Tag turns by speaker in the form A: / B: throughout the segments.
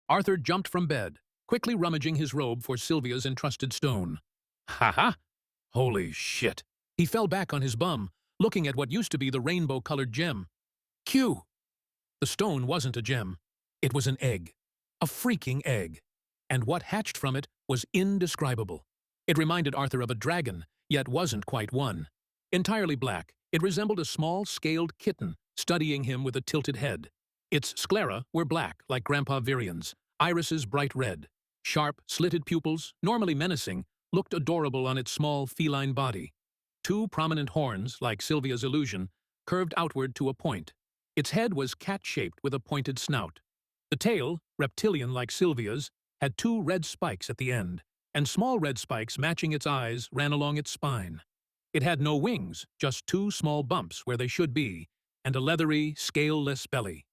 A: Arthur jumped from bed, quickly rummaging his robe for Sylvia's entrusted stone. Ha ha! Holy shit! He fell back on his bum, looking at what used to be the rainbow-colored gem. Q! The stone wasn't a gem. It was an egg. A freaking egg. And what hatched from it was indescribable. It reminded Arthur of a dragon, yet wasn't quite one. Entirely black, it resembled a small, scaled kitten, studying him with a tilted head. Its sclera were black, like Grandpa Virian's, irises bright red. Sharp, slitted pupils, normally menacing, looked adorable on its small, feline body. Two prominent horns, like Sylvia's illusion, curved outward to a point. Its head was cat-shaped with a pointed snout. The tail, reptilian like Sylvia's, had two red spikes at the end, and small red spikes matching its eyes ran along its spine. It had no wings, just two small bumps where they should be, and a leathery, scaleless belly.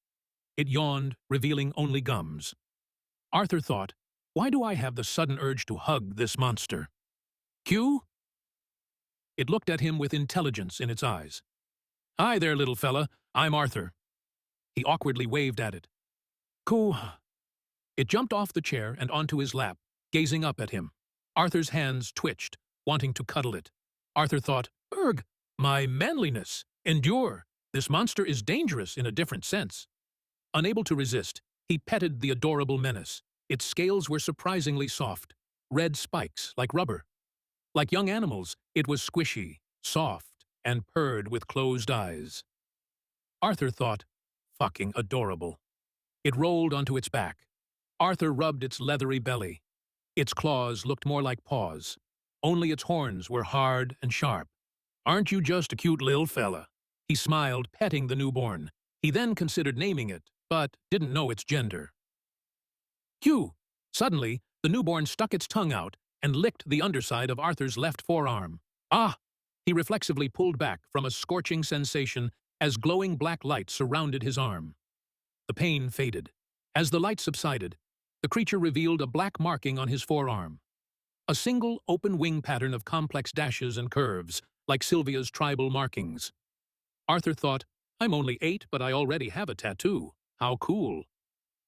A: It yawned, revealing only gums. Arthur thought, why do I have the sudden urge to hug this monster? Q? It looked at him with intelligence in its eyes. Hi there, little fella. I'm Arthur. He awkwardly waved at it. Cool. It jumped off the chair and onto his lap, gazing up at him. Arthur's hands twitched, wanting to cuddle it. Arthur thought, Erg, my manliness, endure. This monster is dangerous in a different sense. Unable to resist, he petted the adorable menace. Its scales were surprisingly soft, red spikes like rubber. Like young animals, it was squishy, soft, and purred with closed eyes. Arthur thought, fucking adorable. It rolled onto its back. Arthur rubbed its leathery belly. Its claws looked more like paws. Only its horns were hard and sharp. Aren't you just a cute little fella? He smiled, petting the newborn. He then considered naming it, but didn't know its gender. Hugh! Suddenly, the newborn stuck its tongue out and licked the underside of Arthur's left forearm. Ah! He reflexively pulled back from a scorching sensation as glowing black light surrounded his arm. The pain faded. As the light subsided, the creature revealed a black marking on his forearm. A single open wing pattern of complex dashes and curves, like Sylvia's tribal markings. Arthur thought, I'm only 8, but I already have a tattoo. How cool.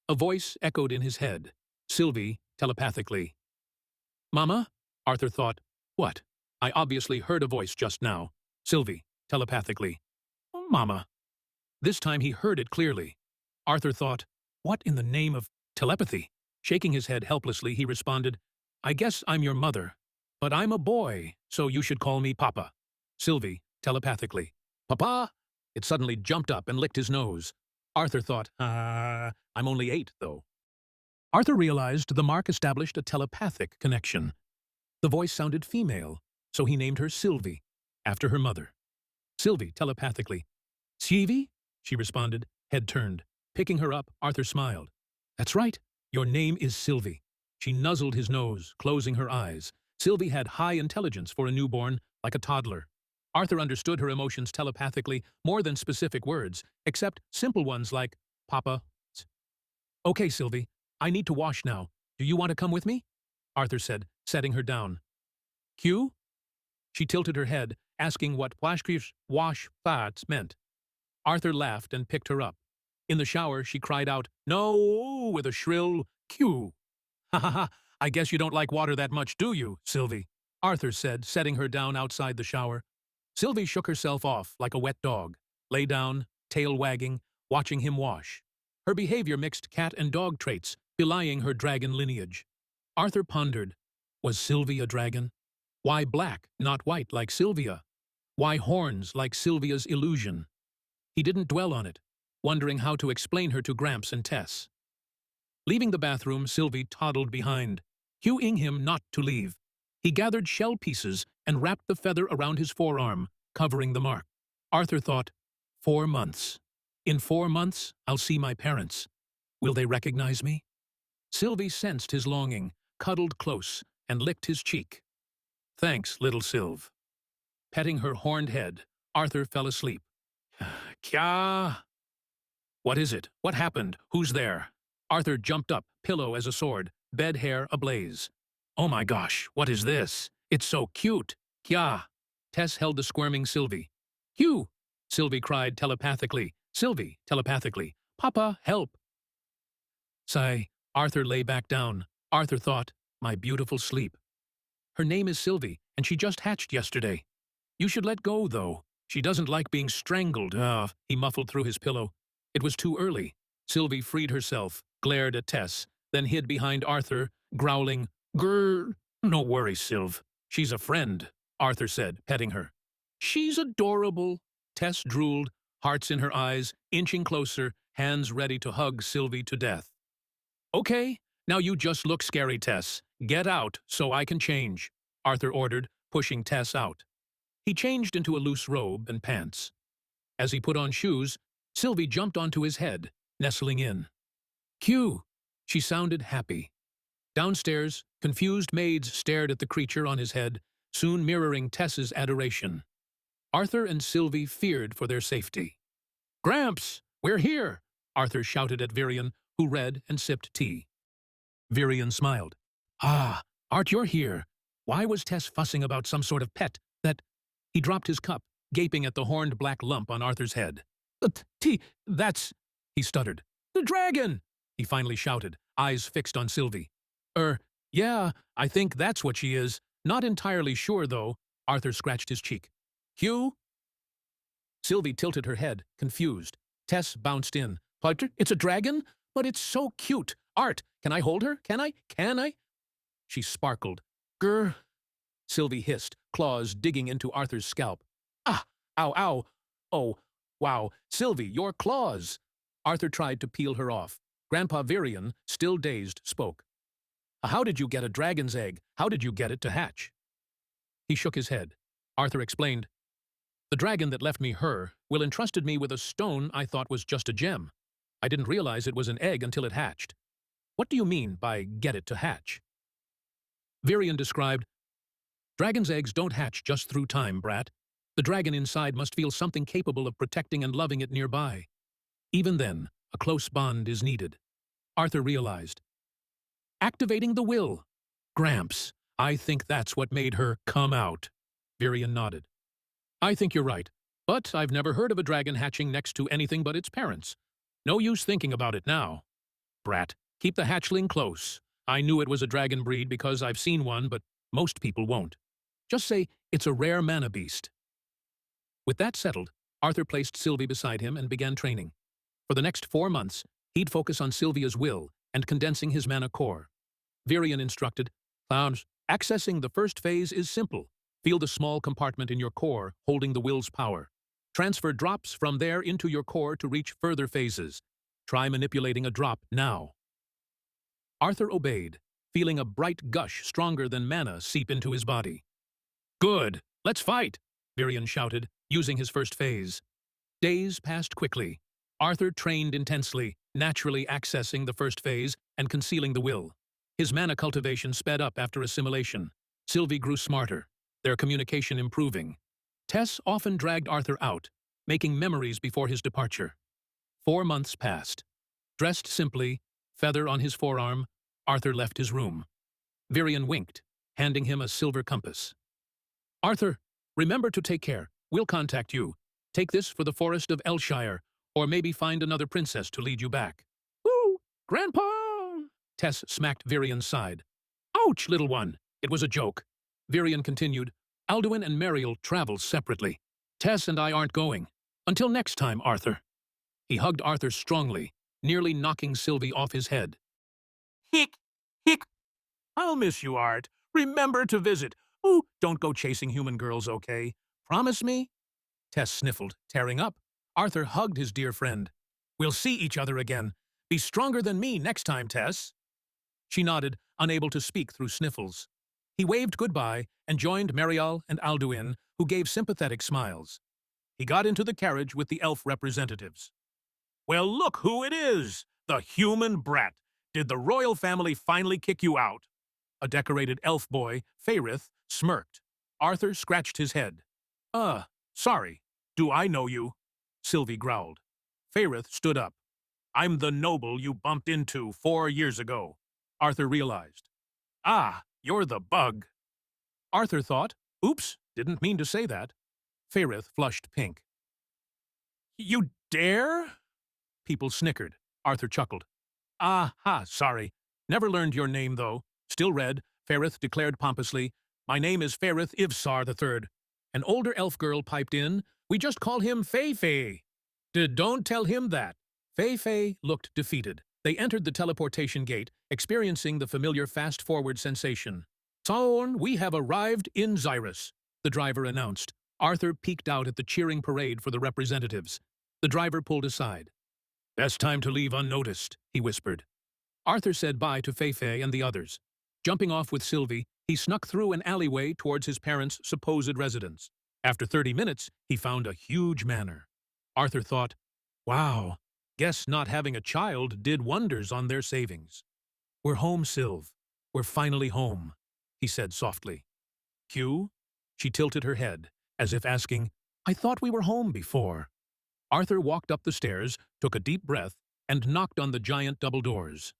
A: A voice echoed in his head. Sylvie, telepathically. Mama? Arthur thought, what? I obviously heard a voice just now. Sylvie, telepathically. Mama. This time he heard it clearly. Arthur thought, what in the name of telepathy? Shaking his head helplessly, he responded, I guess I'm your mother, but I'm a boy, so you should call me Papa. Sylvie, telepathically. Papa? It suddenly jumped up and licked his nose. Arthur thought, I'm only 8, though. Arthur realized the mark established a telepathic connection. The voice sounded female, so he named her Sylvie, after her mother. Sylvie, telepathically. Sylvie? She responded, head turned. Picking her up, Arthur smiled. That's right, your name is Sylvie. She nuzzled his nose, closing her eyes. Sylvie had high intelligence for a newborn, like a toddler. Arthur understood her emotions telepathically more than specific words, except simple ones like, Papa. Okay, Sylvie, I need to wash now. Do you want to come with me? Arthur said, setting her down. Q? She tilted her head, asking what wash fats meant. Arthur laughed and picked her up. In the shower, she cried out, No, with a shrill Q. Ha ha ha, I guess you don't like water that much, do you, Sylvie? Arthur said, setting her down outside the shower. Sylvie shook herself off like a wet dog, lay down, tail wagging, watching him wash. Her behavior mixed cat and dog traits, belying her dragon lineage. Arthur pondered, was Sylvie a dragon? Why black, not white like Sylvia? Why horns like Sylvia's illusion? He didn't dwell on it, wondering how to explain her to Gramps and Tess. Leaving the bathroom, Sylvie toddled behind, cueing him not to leave. He gathered shell pieces and wrapped the feather around his forearm, covering the mark. Arthur thought, 4 months. In 4 months, I'll see my parents. Will they recognize me? Sylvie sensed his longing, cuddled close, and licked his cheek. Thanks, little Sylv. Petting her horned head, Arthur fell asleep. Kya? What is it? What happened? Who's there? Arthur jumped up, pillow as a sword, bed hair ablaze. Oh my gosh, what is this? It's so cute. Kya? Tess held the squirming Sylvie. Hugh! Sylvie cried telepathically. Sylvie, telepathically. Papa, help! Sigh, Arthur lay back down. Arthur thought, my beautiful sleep. Her name is Sylvie, and she just hatched yesterday. You should let go, though. She doesn't like being strangled. He muffled through his pillow. It was too early. Sylvie freed herself, glared at Tess, then hid behind Arthur, growling, Grr. No worries, Sylv. She's a friend, Arthur said, petting her. She's adorable. Tess drooled, hearts in her eyes, inching closer, hands ready to hug Sylvie to death. Okay, now you just look scary, Tess. Get out so I can change, Arthur ordered, pushing Tess out. He changed into a loose robe and pants. As he put on shoes, Sylvie jumped onto his head, nestling in. Q! She sounded happy. Downstairs, confused maids stared at the creature on his head, soon mirroring Tess's adoration. Arthur and Sylvie feared for their safety. Gramps, we're here, Arthur shouted at Virion, who read and sipped tea. Virion smiled. Ah, Art, you're here. Why was Tess fussing about some sort of pet that... He dropped his cup, gaping at the horned black lump on Arthur's head. That's... He stuttered. The dragon! He finally shouted, eyes fixed on Sylvie. Yeah, I think that's what she is. Not entirely sure, though. Arthur scratched his cheek. Hugh? Sylvie tilted her head, confused. Tess bounced in. It's a dragon? But it's so cute. Art, can I hold her? Can I? She sparkled. Grr. Sylvie hissed, claws digging into Arthur's scalp. Ah! Ow, ow! Oh, wow, Sylvie, your claws! Arthur tried to peel her off. Grandpa Virion, still dazed, spoke. How did you get a dragon's egg? How did you get it to hatch? He shook his head. Arthur explained. The dragon that left me her will entrusted me with a stone I thought was just a gem. I didn't realize it was an egg until it hatched. What do you mean by get it to hatch? Virion described, Dragon's eggs don't hatch just through time, brat. The dragon inside must feel something capable of protecting and loving it nearby. Even then, a close bond is needed. Arthur realized. Activating the will. Gramps, I think that's what made her come out. Virion nodded. I think you're right, but I've never heard of a dragon hatching next to anything but its parents. No use thinking about it now. Brat, keep the hatchling close. I knew it was a dragon breed because I've seen one, but most people won't. Just say it's a rare mana beast. With that settled, Arthur placed Sylvie beside him and began training. For the next 4 months, he'd focus on Sylvia's will and condensing his mana core. Virion instructed, Clowns, accessing the first phase is simple. Feel the small compartment in your core holding the will's power. Transfer drops from there into your core to reach further phases. Try manipulating a drop now. Arthur obeyed, feeling a bright gush stronger than mana seep into his body. Good, let's fight, Virion shouted, using his first phase. Days passed quickly. Arthur trained intensely, naturally accessing the first phase and concealing the will. His mana cultivation sped up after assimilation. Sylvie grew smarter, their communication improving. Tess often dragged Arthur out, making memories before his departure. 4 months passed. Dressed simply, feather on his forearm, Arthur left his room. Virion winked, handing him a silver compass. Arthur, remember to take care. We'll contact you. Take this for the forest of Elshire, or maybe find another princess to lead you back. Woo! Grandpa! Tess smacked Virion's side. Ouch, little one! It was a joke. Virion continued, Alduin and Mariel travel separately. Tess and I aren't going. Until next time, Arthur. He hugged Arthur strongly, nearly knocking Sylvie off his head. Hick! Hick! I'll miss you, Art. Remember to visit. Ooh, don't go chasing human girls, okay? Promise me? Tess sniffled, tearing up. Arthur hugged his dear friend. We'll see each other again. Be stronger than me next time, Tess. She nodded, unable to speak through sniffles. He waved goodbye and joined Mariel and Alduin, who gave sympathetic smiles. He got into the carriage with the elf representatives. Well, look who it is! The human brat! Did the royal family finally kick you out? A decorated elf boy, Faerith, smirked. Arthur scratched his head. Sorry. Do I know you? Sylvie growled. Faerith stood up. I'm the noble you bumped into 4 years ago. Arthur realized. Ah, you're the bug. Arthur thought, oops, didn't mean to say that. Faerith flushed pink. You dare? People snickered. Arthur chuckled. Ah, ha, sorry. Never learned your name, though. Still red, Ferrith declared pompously, "My name is Ferrith Ivsar III." An older elf girl piped in, "We just call him Fei-Fei." Don't tell him that." Fei-Fei looked defeated. They entered the teleportation gate, experiencing the familiar fast-forward sensation. "Soon, we have arrived in Xyrus," the driver announced. Arthur peeked out at the cheering parade for the representatives. The driver pulled aside. "Best time to leave unnoticed," he whispered. Arthur said bye to Fei-Fei and the others. Jumping off with Sylvie, he snuck through an alleyway towards his parents' supposed residence. After 30 minutes, he found a huge manor. Arthur thought, "Wow, guess not having a child did wonders on their savings." "We're home, Sylv. We're finally home," he said softly. "Q?" She tilted her head, as if asking, "I thought we were home before." Arthur walked up the stairs, took a deep breath, and knocked on the giant double doors.